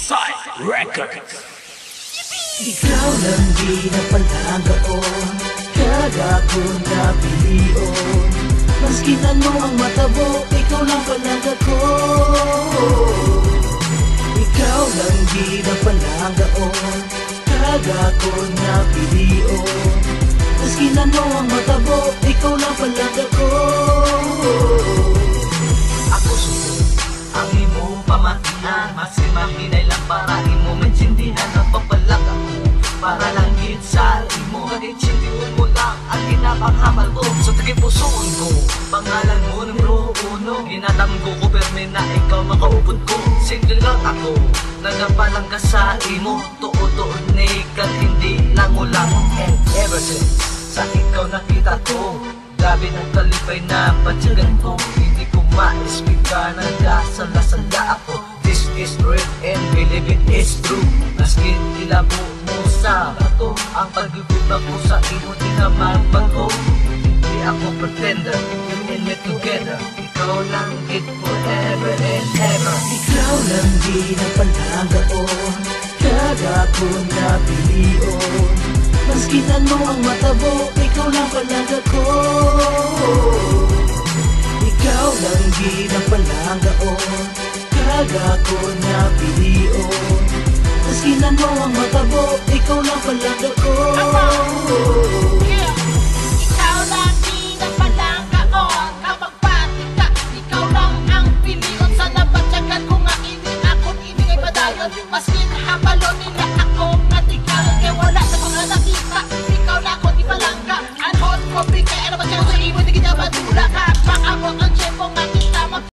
Side Records. Ikaw lang di na palanggaon, kagago na pilion. Maski ano ang matabo, ikaw lang palangga ko. Ikaw lang di na palanggaon, kagago na pilion. Maski ano ang matabo, ikaw lang palangga ko. Ako susunod ang imong pamatian, maski mahinay lang para imo maintindihan ang pagbalag ako. Para lang hit sa imo, nag-intindihan mo lang ang ginapanghamal ko. Sa tagipusoon ko, pangalan mo numero uno. Ginatang ko ko perme na ikaw makaupod ko. Single lang ako, nagapalang ka sa imo. Tuod-tuod na ikat, hindi lang mo lang. And ever since sa ikaw nakita ko, grabe ng kalipay na patsigan ko. Hindi ko ma-explica, nagkasala-sala ako. This is real and believe it is true. Maski ilabo mo sa bato, ang pag-ibig ko sa imo di naman bago. Hindi ako pretender, you and me together. Ikaw lang it forever and ever. Ikaw lang di na palanggaon, kagago na pilion. Maski ano ang matabo, ikaw lang palangga ko. Ikaw lang di na palanggaon, kagago na pilion. Maski ano ang matabo, ikaw lang palangga ko. Ikaw lang di na palanggaon, kapag pati ka, ikaw lang ang pilion. Sana batyagan ko nga hindi ako ibigay padayon. Maski nahabalo nila ako nga di ka, kaya wala sa mga nakita. Ikaw lang ako di palangga, anhon ko bigay, ano ba siya sa ibo, di kita madula ka, maabot